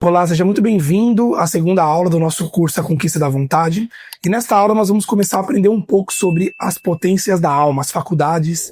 Olá, seja muito bem-vindo à segunda aula do nosso curso A Conquista da Vontade. E nesta aula nós vamos começar a aprender um pouco sobre as potências da alma, as faculdades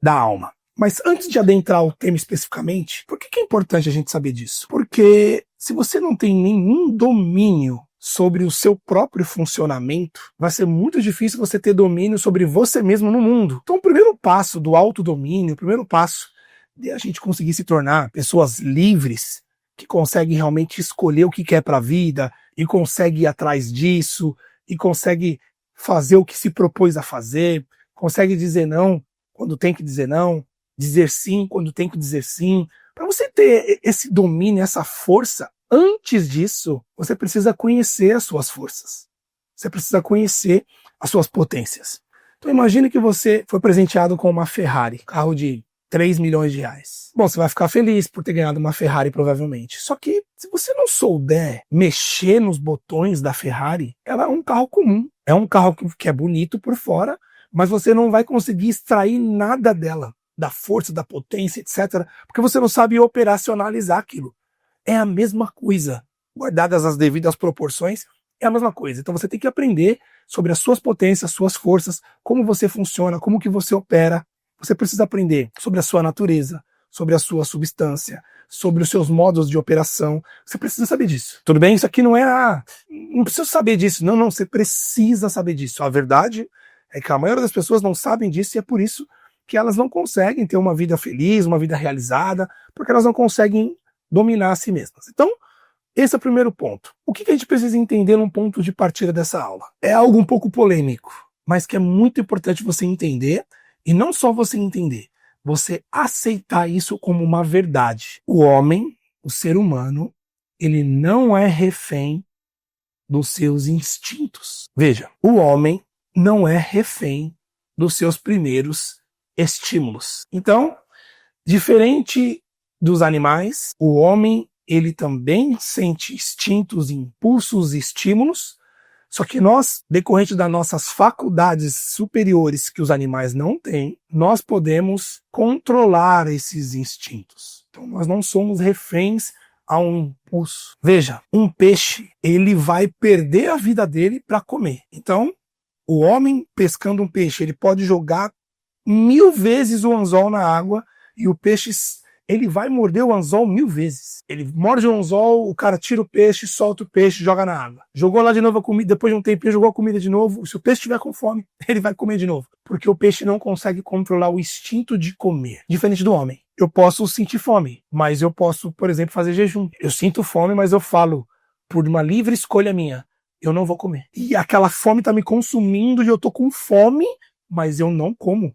da alma. Mas antes de adentrar o tema especificamente, por que é importante a gente saber disso? Porque se você não tem nenhum domínio sobre o seu próprio funcionamento, vai ser muito difícil você ter domínio sobre você mesmo no mundo. Então o primeiro passo do autodomínio, o primeiro passo de a gente conseguir se tornar pessoas livres, que consegue realmente escolher o que quer para a vida e consegue ir atrás disso e consegue fazer o que se propôs a fazer, consegue dizer não quando tem que dizer não, dizer sim quando tem que dizer sim. Para você ter esse domínio, essa força, antes disso, você precisa conhecer as suas forças. Você precisa conhecer as suas potências. Então imagine que você foi presenteado com uma Ferrari, carro de 3 milhões de reais. Bom, você vai ficar feliz por ter ganhado uma Ferrari, provavelmente. Só que, se você não souber mexer nos botões da Ferrari, ela é um carro comum. É um carro que é bonito por fora, mas você não vai conseguir extrair nada dela, da força, da potência, etc., porque você não sabe operacionalizar aquilo. É a mesma coisa. Guardadas as devidas proporções, é a mesma coisa. Então você tem que aprender sobre as suas potências, suas forças, como você funciona, como que você opera. Você precisa aprender sobre a sua natureza, sobre a sua substância, sobre os seus modos de operação. Você precisa saber disso. Tudo bem? Isso aqui não é... não precisa saber disso. Não, você precisa saber disso. A verdade é que a maioria das pessoas não sabem disso e é por isso que elas não conseguem ter uma vida feliz, uma vida realizada, porque elas não conseguem dominar a si mesmas. Então, esse é o primeiro ponto. O que a gente precisa entender num ponto de partida dessa aula? É algo um pouco polêmico, mas que é muito importante você entender. E não só você entender, você aceitar isso como uma verdade. O homem, o ser humano, ele não é refém dos seus instintos. Veja, o homem não é refém dos seus primeiros estímulos. Então, diferente dos animais, o homem, ele também sente instintos, impulsos e estímulos. Só que nós, decorrente das nossas faculdades superiores que os animais não têm, nós podemos controlar esses instintos. Então nós não somos reféns a um impulso. Veja, um peixe, ele vai perder a vida dele para comer. Então, o homem pescando um peixe, ele pode jogar 1000 vezes o anzol na água e o peixe, ele vai morder o anzol 1000 vezes. Ele morde o anzol, o cara tira o peixe, solta o peixe, joga na água. Jogou lá de novo a comida, depois de um tempinho jogou a comida de novo. Se o peixe estiver com fome, ele vai comer de novo. Porque o peixe não consegue controlar o instinto de comer. Diferente do homem. Eu posso sentir fome, mas eu posso, por exemplo, fazer jejum. Eu sinto fome, mas eu falo, por uma livre escolha minha, eu não vou comer. E aquela fome tá me consumindo e eu tô com fome, mas eu não como.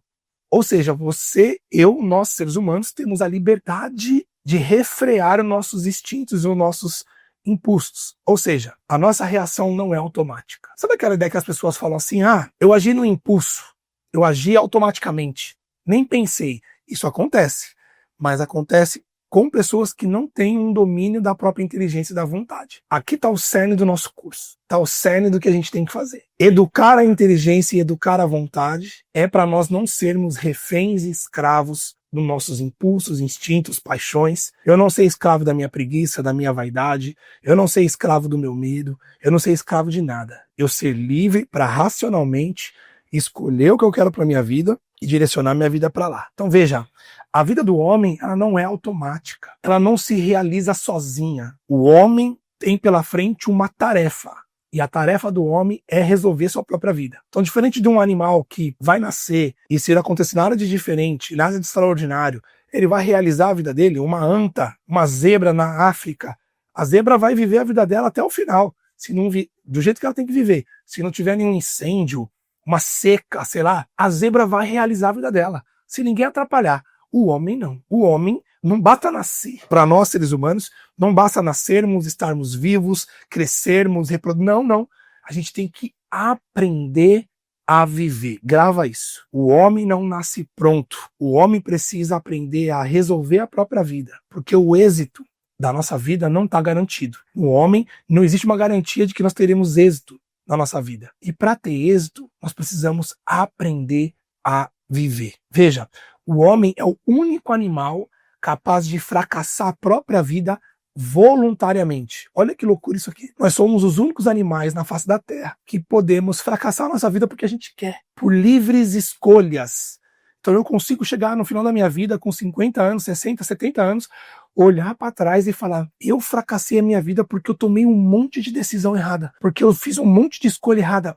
Ou seja, você, eu, nós seres humanos, temos a liberdade de refrear os nossos instintos e os nossos impulsos. Ou seja, a nossa reação não é automática. Sabe aquela ideia que as pessoas falam assim, eu agi no impulso, eu agi automaticamente, nem pensei. Isso acontece, mas acontece com pessoas que não têm um domínio da própria inteligência e da vontade. Aqui está o cerne do nosso curso. Está o cerne do que a gente tem que fazer. Educar a inteligência e educar a vontade é para nós não sermos reféns e escravos dos nossos impulsos, instintos, paixões. Eu não ser escravo da minha preguiça, da minha vaidade. Eu não ser escravo do meu medo. Eu não ser escravo de nada. Eu ser livre para racionalmente escolher o que eu quero para minha vida e direcionar minha vida para lá. Então veja, a vida do homem, ela não é automática. Ela não se realiza sozinha. O homem tem pela frente uma tarefa. E a tarefa do homem é resolver sua própria vida. Então, diferente de um animal que vai nascer e se acontecer nada de diferente, nada de extraordinário, ele vai realizar a vida dele. Uma anta, uma zebra na África, a zebra vai viver a vida dela até o final. Se não do jeito que ela tem que viver. Se não tiver nenhum incêndio, uma seca, sei lá, a zebra vai realizar a vida dela. Se ninguém atrapalhar. O homem não. O homem não basta nascer. Para nós, seres humanos, não basta nascermos, estarmos vivos, crescermos, reproduzir. Não. A gente tem que aprender a viver. Grava isso. O homem não nasce pronto. O homem precisa aprender a resolver a própria vida. Porque o êxito da nossa vida não está garantido. O homem, não existe uma garantia de que nós teremos êxito na nossa vida. E para ter êxito, nós precisamos aprender a viver. Veja, o homem é o único animal capaz de fracassar a própria vida voluntariamente. Olha que loucura isso aqui. Nós somos os únicos animais na face da Terra que podemos fracassar a nossa vida porque a gente quer, por livres escolhas. Então eu consigo chegar no final da minha vida com 50 anos, 60, 70 anos, olhar para trás e falar, eu fracassei a minha vida porque eu tomei um monte de decisão errada, porque eu fiz um monte de escolha errada.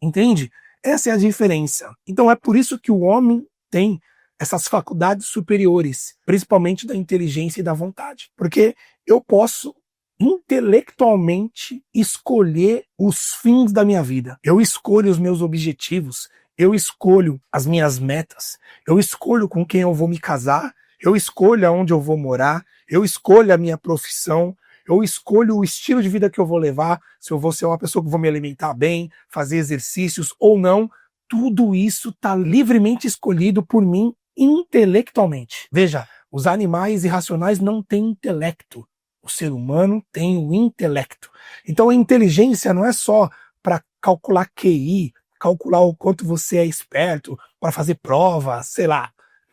Entende? Essa é a diferença. Então é por isso que o homem tem essas faculdades superiores, principalmente da inteligência e da vontade. Porque eu posso intelectualmente escolher os fins da minha vida. Eu escolho os meus objetivos, eu escolho as minhas metas, eu escolho com quem eu vou me casar, eu escolho aonde eu vou morar, eu escolho a minha profissão, eu escolho o estilo de vida que eu vou levar, se eu vou ser uma pessoa que vou me alimentar bem, fazer exercícios ou não. Tudo isso está livremente escolhido por mim intelectualmente. Veja, os animais irracionais não têm intelecto. O ser humano tem o intelecto. Então a inteligência não é só para calcular QI, calcular o quanto você é esperto, para fazer prova, sei lá.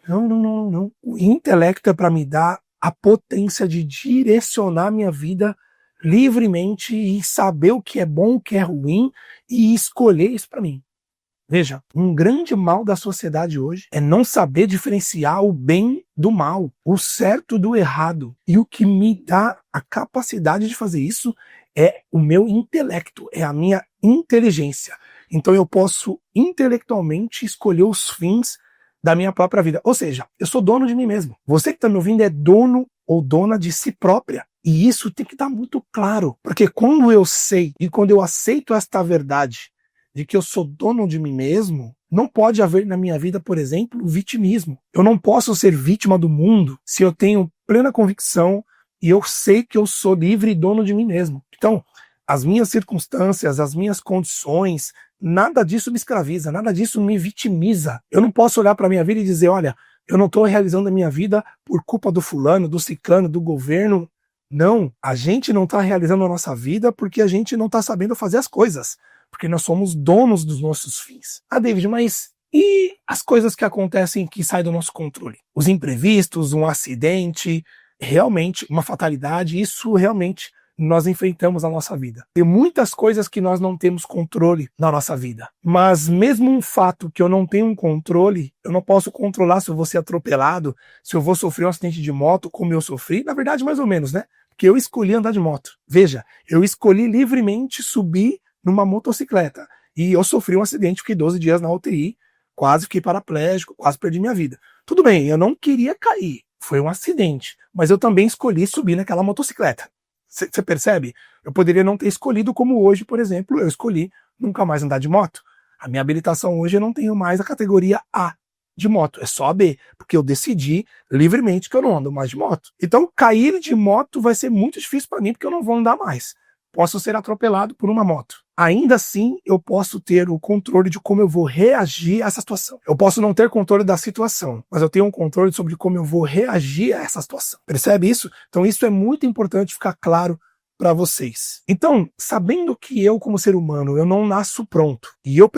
Não. O intelecto é para me dar a potência de direcionar minha vida livremente e saber o que é bom, o que é ruim e escolher isso para mim. Veja, um grande mal da sociedade hoje é não saber diferenciar o bem do mal, o certo do errado. E o que me dá a capacidade de fazer isso é o meu intelecto, é a minha inteligência. Então eu posso intelectualmente escolher os fins da minha própria vida. Ou seja, eu sou dono de mim mesmo. Você que está me ouvindo é dono ou dona de si própria. E isso tem que estar muito claro. Porque quando eu sei e quando eu aceito esta verdade de que eu sou dono de mim mesmo, não pode haver na minha vida, por exemplo, vitimismo. Eu não posso ser vítima do mundo se eu tenho plena convicção e eu sei que eu sou livre e dono de mim mesmo. Então, as minhas circunstâncias, as minhas condições, nada disso me escraviza, nada disso me vitimiza. Eu não posso olhar para a minha vida e dizer, olha, eu não estou realizando a minha vida por culpa do fulano, do ciclano, do governo. Não, a gente não está realizando a nossa vida porque a gente não está sabendo fazer as coisas. Porque nós somos donos dos nossos fins. Ah, David, mas e as coisas que acontecem que saem do nosso controle? Os imprevistos, um acidente, realmente, uma fatalidade, isso realmente nós enfrentamos na nossa vida. Tem muitas coisas que nós não temos controle na nossa vida. Mas mesmo um fato que eu não tenho um controle, eu não posso controlar se eu vou ser atropelado, se eu vou sofrer um acidente de moto, como eu sofri. Na verdade, mais ou menos, né? Porque eu escolhi andar de moto. Veja, eu escolhi livremente subir numa motocicleta. E eu sofri um acidente, fiquei 12 dias na UTI, quase fiquei paraplégico, quase perdi minha vida. Tudo bem, eu não queria cair, foi um acidente, mas eu também escolhi subir naquela motocicleta. Você percebe? Eu poderia não ter escolhido como hoje, por exemplo, eu escolhi nunca mais andar de moto. A minha habilitação hoje eu não tenho mais a categoria A de moto, é só a B, porque eu decidi livremente que eu não ando mais de moto. Então cair de moto vai ser muito difícil para mim, porque eu não vou andar mais. Posso ser atropelado por uma moto. Ainda assim, eu posso ter o controle de como eu vou reagir a essa situação. Eu posso não ter controle da situação, mas eu tenho um controle sobre como eu vou reagir a essa situação. Percebe isso? Então isso é muito importante ficar claro para vocês. Então, sabendo que eu, como ser humano, eu não nasço pronto, e eu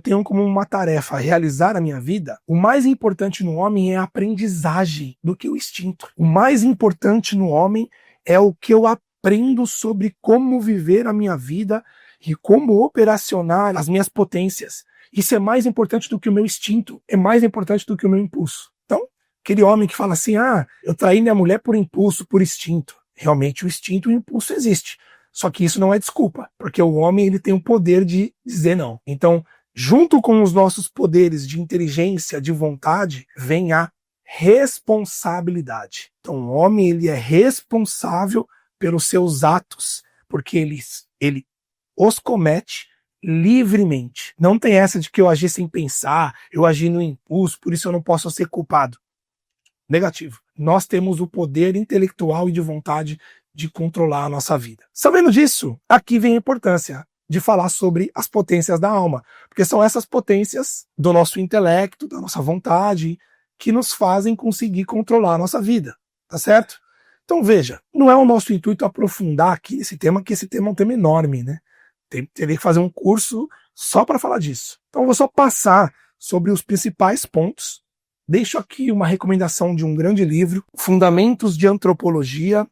tenho como uma tarefa realizar a minha vida, o mais importante no homem é a aprendizagem do que o instinto. O mais importante no homem é o que eu aprendo sobre como viver a minha vida e como operacionar as minhas potências. Isso é mais importante do que o meu instinto, é mais importante do que o meu impulso. Então, aquele homem que fala assim, eu traí minha mulher por impulso, por instinto. Realmente o instinto e o impulso existe. Só que isso não é desculpa, porque o homem ele tem o poder de dizer não. Então, junto com os nossos poderes de inteligência, de vontade, vem a responsabilidade. Então, o homem ele é responsável pelos seus atos, porque ele os comete livremente. Não tem essa de que eu agi sem pensar, eu agi no impulso, por isso eu não posso ser culpado. Negativo. Nós temos o poder intelectual e de vontade de controlar a nossa vida. Sabendo disso, aqui vem a importância de falar sobre as potências da alma, porque são essas potências do nosso intelecto, da nossa vontade, que nos fazem conseguir controlar a nossa vida, tá certo? Então veja, não é o nosso intuito aprofundar aqui esse tema, que esse tema é um tema enorme, né? Teria que fazer um curso só para falar disso. Então eu vou só passar sobre os principais pontos. Deixo aqui uma recomendação de um grande livro, Fundamentos de Antropologia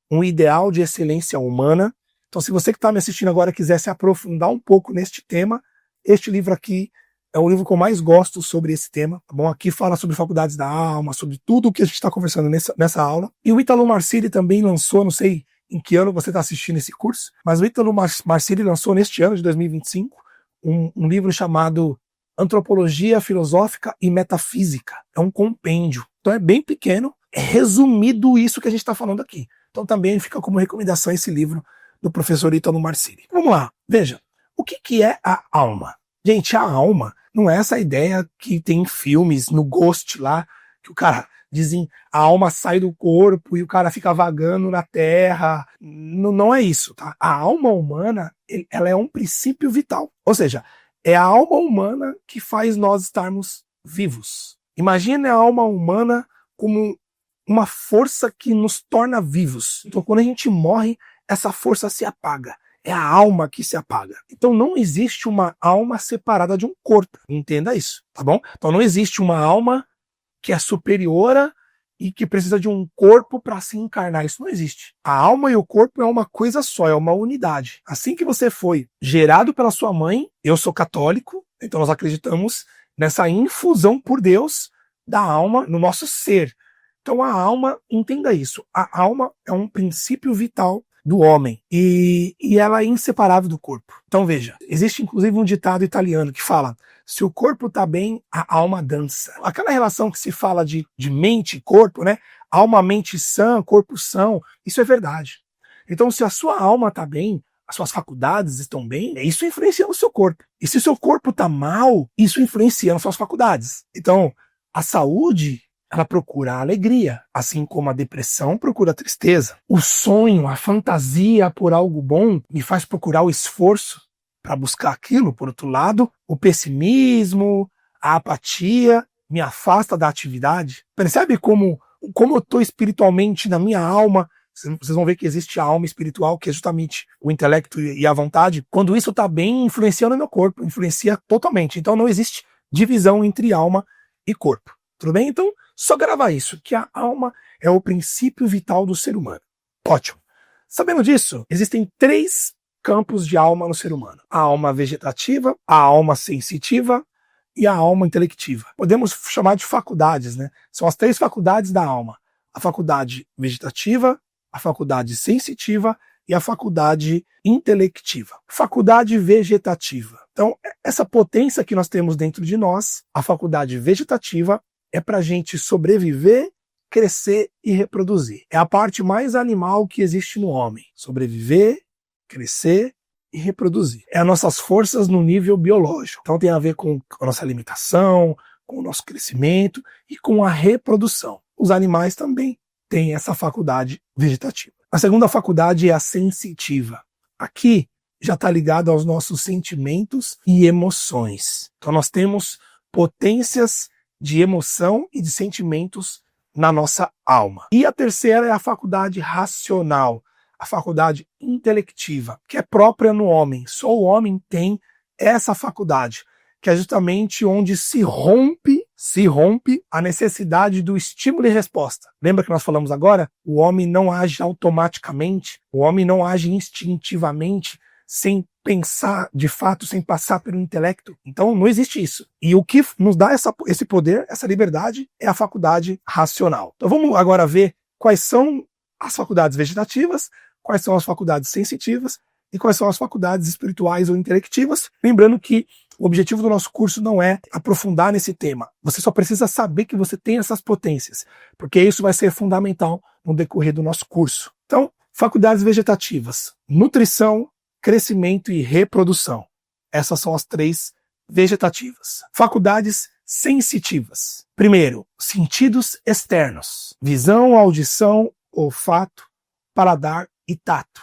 um ideal de excelência humana. Então, se você que está me assistindo agora quiser se aprofundar um pouco neste tema, este livro aqui é o livro que eu mais gosto sobre esse tema, tá bom? Aqui fala sobre faculdades da alma, sobre tudo o que a gente está conversando nessa aula. E o Ítalo Marcilli também lançou, não sei em que ano você está assistindo esse curso, mas o Ítalo Marcilli lançou neste ano de 2025 um livro chamado Antropologia Filosófica e Metafísica. É um compêndio. Então é bem pequeno, é resumido isso que a gente está falando aqui. Então também fica como recomendação esse livro do professor Ítalo Marcilli. Vamos lá, veja, o que é a alma? Gente, a alma não é essa ideia que tem em filmes, no Ghost lá, que o cara dizem a alma sai do corpo e o cara fica vagando na terra. Não é isso, tá? A alma humana, ela é um princípio vital. Ou seja, é a alma humana que faz nós estarmos vivos. Imagine a alma humana como uma força que nos torna vivos. Então, quando a gente morre, essa força se apaga. É a alma que se apaga. Então não existe uma alma separada de um corpo. Entenda isso, tá bom? Então não existe uma alma que é superior e que precisa de um corpo para se encarnar. Isso não existe. A alma e o corpo é uma coisa só, é uma unidade. Assim que você foi gerado pela sua mãe, eu sou católico, então nós acreditamos nessa infusão por Deus da alma no nosso ser. Então a alma, entenda isso, a alma é um princípio vital do homem e ela é inseparável do corpo. Então veja, existe inclusive um ditado italiano que fala: se o corpo está bem, a alma dança. Aquela relação que se fala de mente e corpo, né? Alma, mente sã, corpo são, isso é verdade. Então se a sua alma está bem, as suas faculdades estão bem, isso influencia no seu corpo. E se o seu corpo está mal, isso influencia nas suas faculdades. Então a saúde, ela procura a alegria, assim como a depressão procura a tristeza. O sonho, a fantasia por algo bom me faz procurar o esforço para buscar aquilo. Por outro lado, o pessimismo, a apatia me afasta da atividade. Percebe como eu estou espiritualmente na minha alma? Vocês vão ver que existe a alma espiritual, que é justamente o intelecto e a vontade. Quando isso está bem, influencia no meu corpo, influencia totalmente. Então não existe divisão entre alma e corpo. Tudo bem? Então, só gravar isso, que a alma é o princípio vital do ser humano. Ótimo. Sabendo disso, existem 3 campos de alma no ser humano: a alma vegetativa, a alma sensitiva e a alma intelectiva. Podemos chamar de faculdades, né? São as 3 faculdades da alma: a faculdade vegetativa, a faculdade sensitiva e a faculdade intelectiva. Faculdade vegetativa. Então, essa potência que nós temos dentro de nós, a faculdade vegetativa, é para a gente sobreviver, crescer e reproduzir. É a parte mais animal que existe no homem. Sobreviver, crescer e reproduzir. É as nossas forças no nível biológico. Então tem a ver com a nossa alimentação, com o nosso crescimento e com a reprodução. Os animais também têm essa faculdade vegetativa. A segunda faculdade é a sensitiva. Aqui já está ligado aos nossos sentimentos e emoções. Então nós temos potências de emoção e de sentimentos na nossa alma. E a terceira é a faculdade racional, a faculdade intelectiva, que é própria no homem. Só o homem tem essa faculdade, que é justamente onde se rompe a necessidade do estímulo e resposta. Lembra que nós falamos agora? O homem não age automaticamente, o homem não age instintivamente, sem pensar de fato, sem passar pelo intelecto. Então não existe isso. E o que nos dá esse poder, essa liberdade, é a faculdade racional. Então vamos agora ver quais são as faculdades vegetativas, quais são as faculdades sensitivas e quais são as faculdades espirituais ou intelectivas. Lembrando que o objetivo do nosso curso não é aprofundar nesse tema. Você só precisa saber que você tem essas potências, porque isso vai ser fundamental no decorrer do nosso curso. Então, faculdades vegetativas: nutrição, crescimento e reprodução. Essas são as 3 vegetativas. Faculdades sensitivas. Primeiro, sentidos externos: visão, audição, olfato, paladar e tato.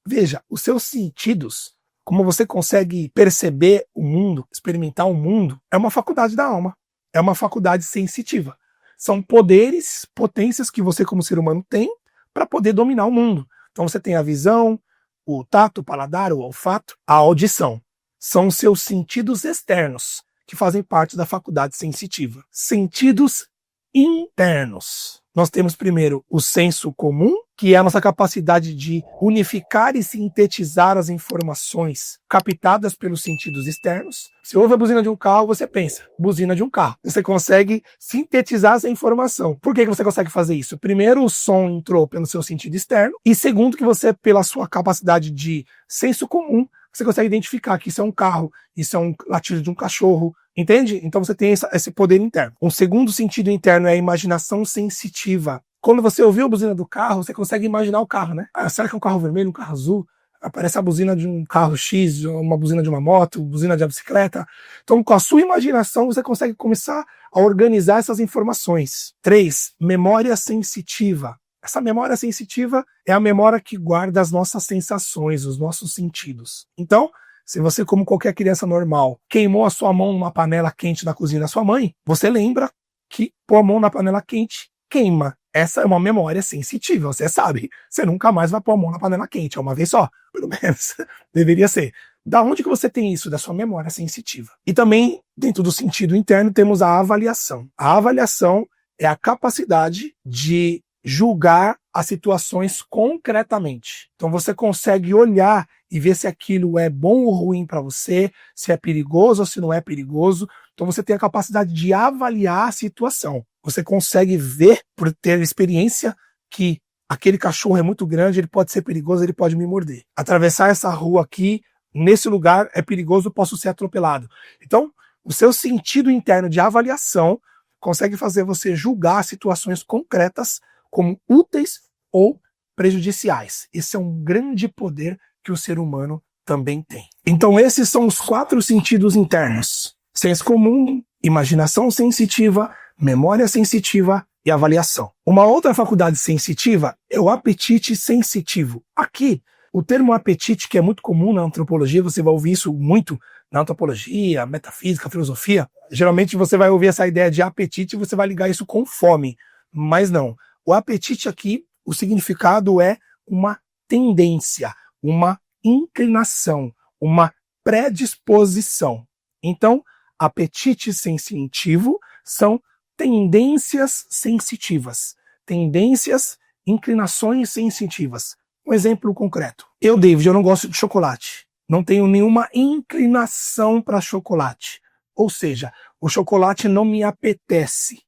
Veja, os seus sentidos, como você consegue perceber o mundo, experimentar o mundo, é uma faculdade da alma. É uma faculdade sensitiva. São poderes, potências que você como ser humano tem para poder dominar o mundo. Então você tem a visão, o tato, o paladar, o olfato, a audição. São seus sentidos externos, que fazem parte da faculdade sensitiva. Sentidos internos. Nós temos primeiro o senso comum, que é a nossa capacidade de unificar e sintetizar as informações captadas pelos sentidos externos. Se ouve a buzina de um carro, você pensa, buzina de um carro. Você consegue sintetizar essa informação. Por que você consegue fazer isso? Primeiro, o som entrou pelo seu sentido externo, e segundo, que você, pela sua capacidade de senso comum, você consegue identificar que isso é um carro, isso é um latido de um cachorro, entende? Então você tem esse poder interno. Um segundo sentido interno é a imaginação sensitiva. Quando você ouviu a buzina do carro, você consegue imaginar o carro, né? Ah, será que é um carro vermelho, um carro azul? Aparece a buzina de um carro X, uma buzina de uma moto, buzina de uma bicicleta. Então, com a sua imaginação, você consegue começar a organizar essas informações. 3. Memória sensitiva. Essa memória sensitiva é a memória que guarda as nossas sensações, os nossos sentidos. Então, se você, como qualquer criança normal, queimou a sua mão numa panela quente na cozinha da sua mãe, você lembra que pôr a mão na panela quente queima. Essa é uma memória sensitiva, você sabe. Você nunca mais vai pôr a mão na panela quente, é uma vez só, pelo menos. Deveria ser. Da onde que você tem isso? Da sua memória sensitiva. E também, dentro do sentido interno, temos a avaliação. A avaliação é a capacidade de julgar as situações concretamente. Então você consegue olhar e ver se aquilo é bom ou ruim para você, se é perigoso ou se não é perigoso. Então você tem a capacidade de avaliar a situação. Você consegue ver, por ter experiência, que aquele cachorro é muito grande, ele pode ser perigoso, ele pode me morder. Atravessar essa rua aqui, nesse lugar, é perigoso, eu posso ser atropelado. Então, o seu sentido interno de avaliação consegue fazer você julgar situações concretas como úteis ou prejudiciais. Esse é um grande poder que o ser humano também tem. Então esses são os 4 sentidos internos: senso comum, imaginação sensitiva, memória sensitiva e avaliação. Uma outra faculdade sensitiva é o apetite sensitivo. Aqui, o termo apetite, que é muito comum na antropologia, você vai ouvir isso muito na antropologia, metafísica, filosofia. Geralmente você vai ouvir essa ideia de apetite e você vai ligar isso com fome, mas não. O apetite aqui, o significado é uma tendência, uma inclinação, uma predisposição. Então, apetite sensitivo são tendências sensitivas, tendências, inclinações sensitivas. Um exemplo concreto. Eu, David, eu não gosto de chocolate. Não tenho nenhuma inclinação para chocolate. Ou seja, o chocolate não me apetece.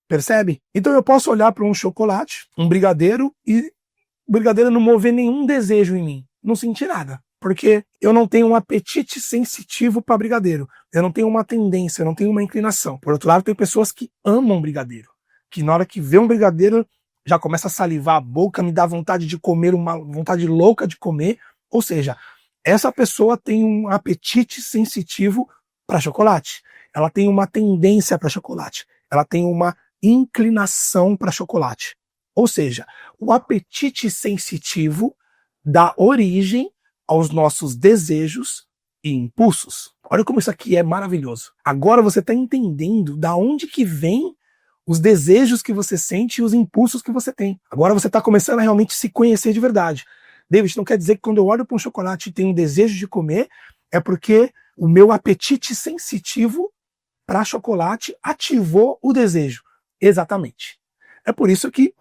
Percebe? Então eu posso olhar para um chocolate, um brigadeiro, e o brigadeiro não mover nenhum desejo em mim. Não sentir nada. Porque eu não tenho um apetite sensitivo para brigadeiro. Eu não tenho uma tendência, eu não tenho uma inclinação. Por outro lado, tem pessoas que amam brigadeiro. Que na hora que vê um brigadeiro, já começa a salivar a boca, me dá vontade de comer, uma vontade louca de comer. Ou seja, essa pessoa tem um apetite sensitivo para chocolate. Ela tem uma tendência para chocolate. Ela tem uma inclinação para chocolate. Ou seja, o apetite sensitivo dá origem aos nossos desejos e impulsos. Olha como isso aqui é maravilhoso. Agora você está entendendo da onde que vem os desejos que você sente e os impulsos que você tem. Agora você está começando a realmente se conhecer de verdade. David, não quer dizer que quando eu olho para um chocolate e tenho um desejo de comer, é porque o meu apetite sensitivo para chocolate ativou o desejo. Exatamente. É por isso que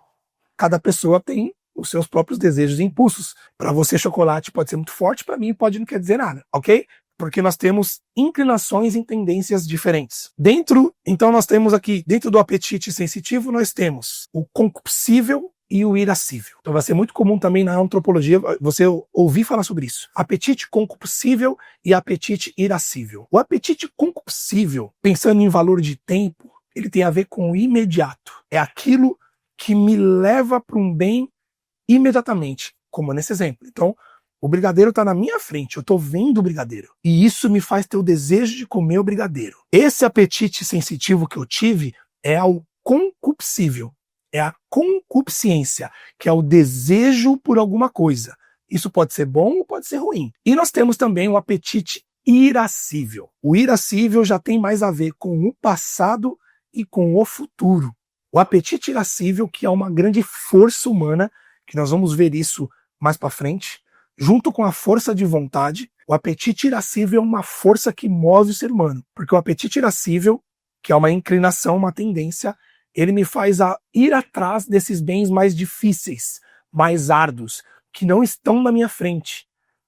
cada pessoa tem os seus próprios desejos e impulsos. Para você, chocolate pode ser muito forte, para mim pode não quer dizer nada, ok? Porque nós temos inclinações em tendências diferentes. Então nós temos aqui, dentro do apetite sensitivo, nós temos o concupiscível e o irascível. Então vai ser muito comum também na antropologia você ouvir falar sobre isso. Apetite concupiscível e apetite irascível. O apetite concupiscível, pensando em valor de tempo, ele tem a ver com o imediato. É aquilo que me leva para um bem imediatamente, como nesse exemplo. Então, o brigadeiro está na minha frente, eu estou vendo o brigadeiro. E isso me faz ter o desejo de comer o brigadeiro. Esse apetite sensitivo que eu tive é o concupiscível. É a concupiscência, que é o desejo por alguma coisa. Isso pode ser bom ou pode ser ruim. E nós temos também o apetite irascível. O irascível já tem mais a ver com o passado e com o futuro. O apetite irascível, que é uma grande força humana, que nós vamos ver isso mais para frente, junto com a força de vontade, o apetite irascível é uma força que move o ser humano. Porque o apetite irascível, que é uma inclinação, uma tendência, ele me faz ir atrás desses bens mais difíceis, mais árduos, que não estão na minha frente.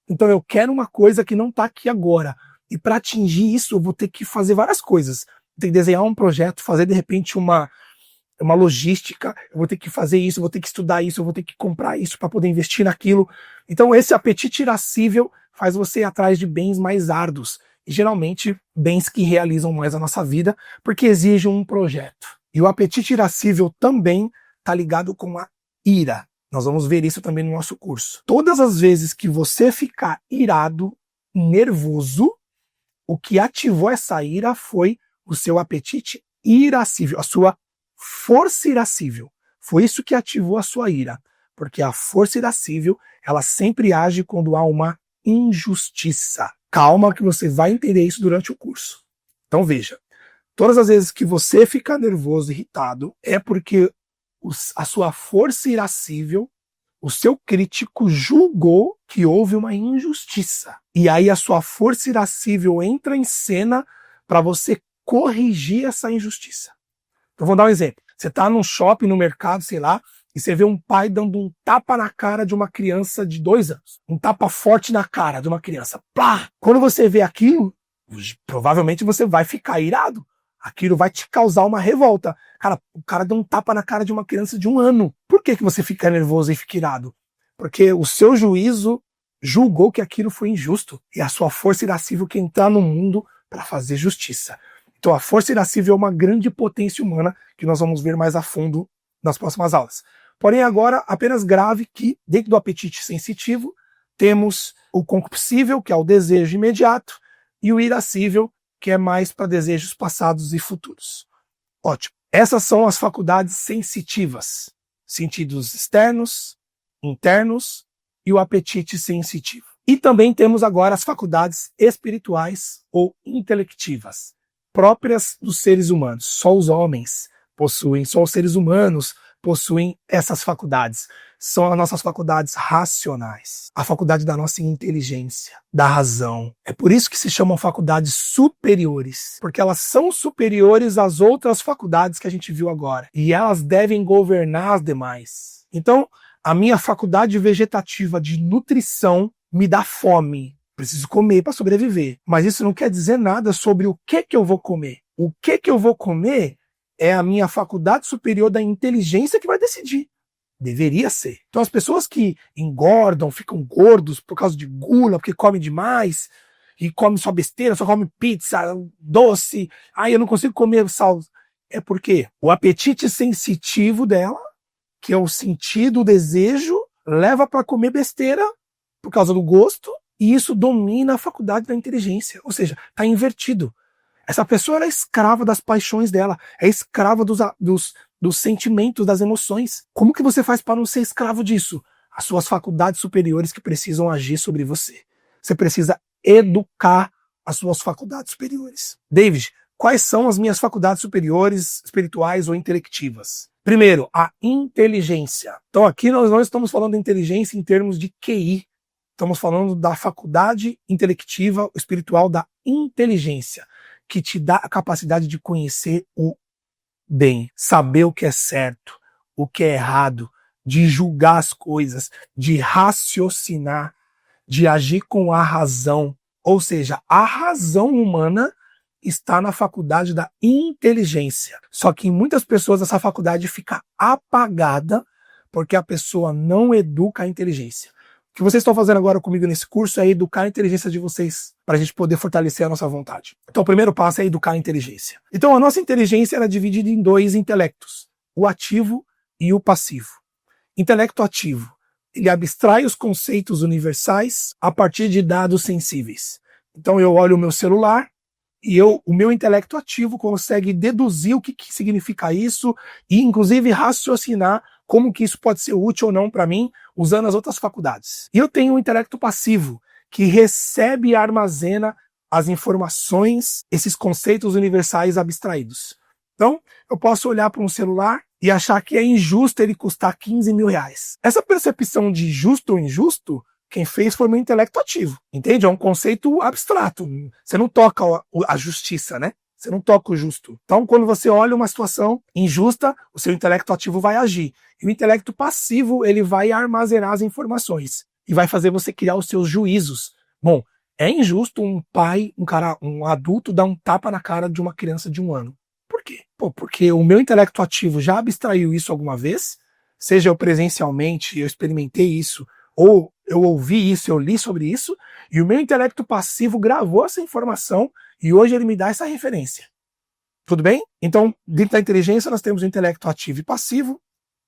Então eu quero uma coisa que não está aqui agora. E para atingir isso, eu vou ter que fazer várias coisas. Vou ter que desenhar um projeto, fazer de repente uma logística, eu vou ter que fazer isso, eu vou ter que estudar isso, eu vou ter que comprar isso para poder investir naquilo. Então esse apetite irascível faz você ir atrás de bens mais árduos. E geralmente bens que realizam mais a nossa vida, porque exigem um projeto. E o apetite irascível também está ligado com a ira. Nós vamos ver isso também no nosso curso. Todas as vezes que você ficar irado, nervoso, o que ativou essa ira foi o seu apetite irascível, a sua força irascível. Foi isso que ativou a sua ira. Porque a força irascível, ela sempre age quando há uma injustiça. Calma que você vai entender isso durante o curso. Então veja, todas as vezes que você fica nervoso, irritado, é porque a sua força irascível, o seu crítico julgou que houve uma injustiça. E aí a sua força irascível entra em cena para você corrigir essa injustiça. Então vou dar um exemplo. Você está num shopping, no mercado, sei lá, e você vê um pai dando um tapa na cara de uma criança de 2 anos. Um tapa forte na cara de uma criança. Plá! Quando você vê aquilo, provavelmente você vai ficar irado. Aquilo vai te causar uma revolta. Cara, o cara deu um tapa na cara de uma criança de 1 ano. Por que você fica nervoso e fica irado? Porque o seu juízo julgou que aquilo foi injusto. E a sua força irascível quer entrar no mundo para fazer justiça. Então a força irascível é uma grande potência humana que nós vamos ver mais a fundo nas próximas aulas. Porém agora apenas grave que dentro do apetite sensitivo temos o concupiscível, que é o desejo imediato, e o irascível, que é mais para desejos passados e futuros. Ótimo. Essas são as faculdades sensitivas. Sentidos externos, internos e o apetite sensitivo. E também temos agora as faculdades espirituais ou intelectivas, próprias dos seres humanos. Só os homens possuem, só os seres humanos possuem essas faculdades. São as nossas faculdades racionais, a faculdade da nossa inteligência, da razão. É por isso que se chamam faculdades superiores, porque elas são superiores às outras faculdades que a gente viu agora. E elas devem governar as demais. Então, a minha faculdade vegetativa de nutrição me dá fome. Preciso comer para sobreviver. Mas isso não quer dizer nada sobre o que eu vou comer. O que eu vou comer é a minha faculdade superior da inteligência que vai decidir. Deveria ser. Então as pessoas que engordam, ficam gordos por causa de gula, porque comem demais, e comem só besteira, só comem pizza, doce, eu não consigo comer sal. É porque o apetite sensitivo dela, que é o sentido, o desejo, leva para comer besteira por causa do gosto, e isso domina a faculdade da inteligência. Ou seja, está invertido. Essa pessoa é escrava das paixões dela, é escrava dos sentimentos, das emoções. Como que você faz para não ser escravo disso? As suas faculdades superiores que precisam agir sobre você. Você precisa educar as suas faculdades superiores. David, quais são as minhas faculdades superiores, espirituais ou intelectivas? Primeiro, a inteligência. Então aqui nós não estamos falando de inteligência em termos de QI. Estamos falando da faculdade intelectiva, espiritual, da inteligência, que te dá a capacidade de conhecer o bem, saber o que é certo, o que é errado, de julgar as coisas, de raciocinar, de agir com a razão. Ou seja, a razão humana está na faculdade da inteligência. Só que em muitas pessoas essa faculdade fica apagada porque a pessoa não educa a inteligência. O que vocês estão fazendo agora comigo nesse curso é educar a inteligência de vocês, para a gente poder fortalecer a nossa vontade. Então o primeiro passo é educar a inteligência. Então a nossa inteligência era dividida em 2 intelectos, o ativo e o passivo. Intelecto ativo, ele abstrai os conceitos universais a partir de dados sensíveis. Então eu olho o meu celular e o meu intelecto ativo consegue deduzir o que significa isso e inclusive raciocinar como que isso pode ser útil ou não para mim, usando as outras faculdades. E eu tenho um intelecto passivo, que recebe e armazena as informações, esses conceitos universais abstraídos. Então, eu posso olhar para um celular e achar que é injusto ele custar 15 mil reais. Essa percepção de justo ou injusto, quem fez foi meu intelecto ativo. Entende? É um conceito abstrato. Você não toca a justiça, né? Você não toca o justo. Então, quando você olha uma situação injusta, o seu intelecto ativo vai agir. E o intelecto passivo, ele vai armazenar as informações e vai fazer você criar os seus juízos. Bom, é injusto um pai, um adulto dar um tapa na cara de uma criança de 1 ano. Por quê? Porque o meu intelecto ativo já abstraiu isso alguma vez, seja eu presencialmente, eu experimentei isso, ou eu ouvi isso, eu li sobre isso, e o meu intelecto passivo gravou essa informação e hoje ele me dá essa referência. Tudo bem? Então, dentro da inteligência, nós temos o intelecto ativo e passivo,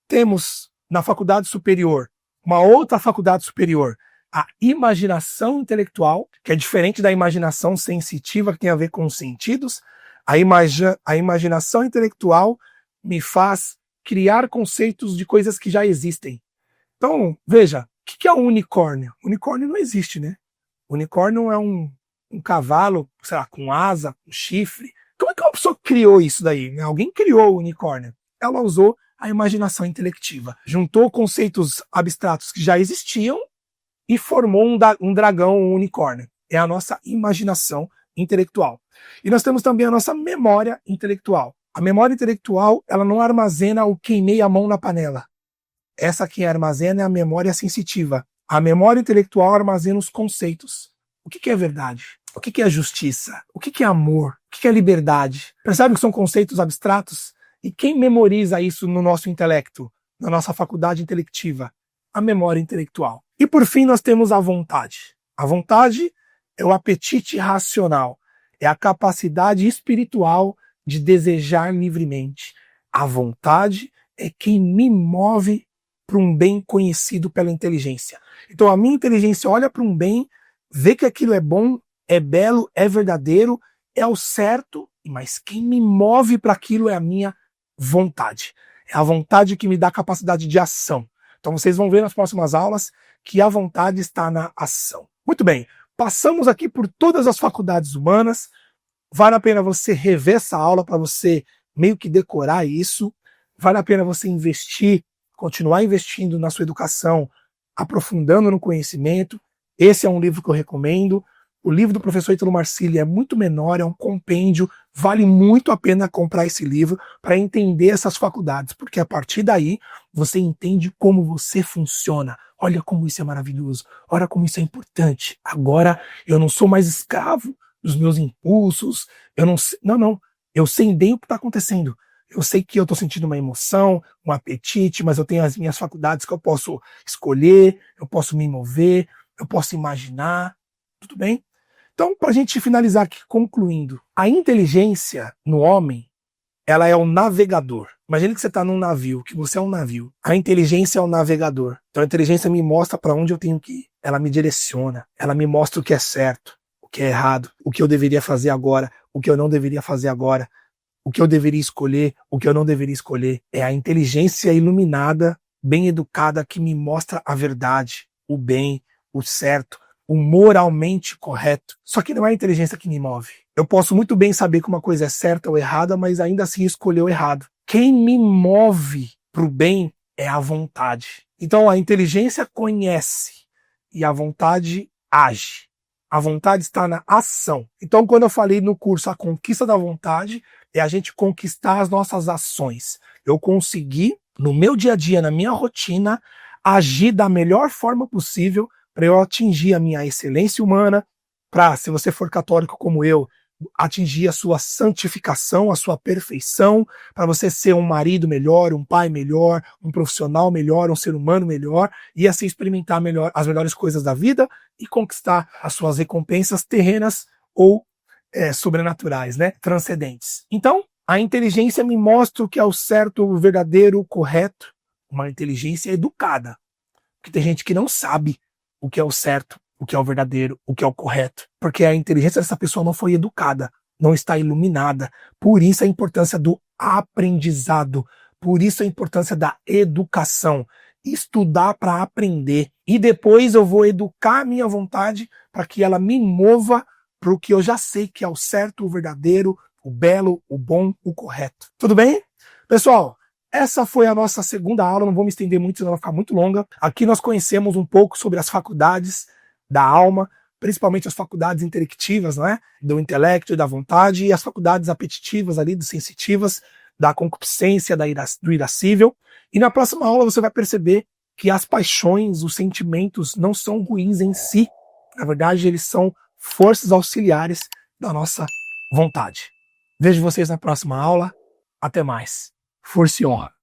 temos na faculdade superior, uma outra faculdade superior, a imaginação intelectual, que é diferente da imaginação sensitiva, que tem a ver com os sentidos. A imaginação intelectual me faz criar conceitos de coisas que já existem. Então, veja, o que é um unicórnio? Unicórnio não existe, né? Unicórnio é um cavalo, sei lá, com asa, com chifre. Como é que uma pessoa criou isso daí? Alguém criou o unicórnio. Ela usou a imaginação intelectiva. Juntou conceitos abstratos que já existiam e formou um dragão, um unicórnio. É a nossa imaginação intelectual. E nós temos também a nossa memória intelectual. A memória intelectual, ela não armazena o queimei a mão na panela. Essa que armazena é a memória sensitiva. A memória intelectual armazena os conceitos. O que é verdade? O que é justiça? O que é amor? O que é liberdade? Percebe que são conceitos abstratos? E quem memoriza isso no nosso intelecto, na nossa faculdade intelectiva? A memória intelectual. E por fim nós temos a vontade. A vontade é o apetite racional. É a capacidade espiritual de desejar livremente. A vontade é quem me move para um bem conhecido pela inteligência. Então a minha inteligência olha para um bem, vê que aquilo é bom, é belo, é verdadeiro, é o certo, mas quem me move para aquilo é a minha vontade. É a vontade que me dá capacidade de ação. Então vocês vão ver nas próximas aulas que a vontade está na ação. Muito bem, passamos aqui por todas as faculdades humanas. Vale a pena você rever essa aula para você meio que decorar isso. Vale a pena você investir, continuar investindo na sua educação, aprofundando no conhecimento. Esse é um livro que eu recomendo. O livro do professor Ítalo Marcilli é muito menor, é um compêndio, vale muito a pena comprar esse livro para entender essas faculdades, porque a partir daí você entende como você funciona. Olha como isso é maravilhoso, olha como isso é importante. Agora eu não sou mais escravo dos meus impulsos, eu não sei, não, eu sei bem o que está acontecendo. Eu sei que eu estou sentindo uma emoção, um apetite, mas eu tenho as minhas faculdades que eu posso escolher, eu posso me mover, eu posso imaginar, tudo bem? Então, para a gente finalizar aqui, concluindo, a inteligência no homem, ela é o navegador. Imagine que você está num navio, que você é um navio. A inteligência é o navegador. Então a inteligência me mostra para onde eu tenho que ir. Ela me direciona, ela me mostra o que é certo, o que é errado, o que eu deveria fazer agora, o que eu não deveria fazer agora, o que eu deveria escolher, o que eu não deveria escolher. É a inteligência iluminada, bem educada, que me mostra a verdade, o bem, o certo, o moralmente correto. Só que não é a inteligência que me move. Eu posso muito bem saber que uma coisa é certa ou errada, mas ainda assim escolher o errado. Quem me move para o bem é a vontade. Então a inteligência conhece e a vontade age. A vontade está na ação. Então quando eu falei no curso a conquista da vontade, é a gente conquistar as nossas ações. Eu conseguir, no meu dia a dia, na minha rotina, agir da melhor forma possível para eu atingir a minha excelência humana, para, se você for católico como eu, atingir a sua santificação, a sua perfeição, para você ser um marido melhor, um pai melhor, um profissional melhor, um ser humano melhor, e assim experimentar melhor as melhores coisas da vida e conquistar as suas recompensas terrenas ou sobrenaturais, né? Transcendentes. Então, a inteligência me mostra o que é o certo, o verdadeiro, o correto. Uma inteligência educada. Porque tem gente que não sabe o que é o certo, o que é o verdadeiro, o que é o correto. Porque a inteligência dessa pessoa não foi educada, não está iluminada. Por isso a importância do aprendizado. Por isso a importância da educação. Estudar para aprender. E depois eu vou educar a minha vontade para que ela me mova para o que eu já sei que é o certo, o verdadeiro, o belo, o bom, o correto. Tudo bem? Pessoal, essa foi a nossa segunda aula, não vou me estender muito, senão vai ficar muito longa. Aqui nós conhecemos um pouco sobre as faculdades da alma, principalmente as faculdades intelectivas, não é? Do intelecto e da vontade, e as faculdades apetitivas ali, do sensitivas, da concupiscência, do irascível. E na próxima aula você vai perceber que as paixões, os sentimentos não são ruins em si. Na verdade, eles são forças auxiliares da nossa vontade. Vejo vocês na próxima aula. Até mais. Força e honra.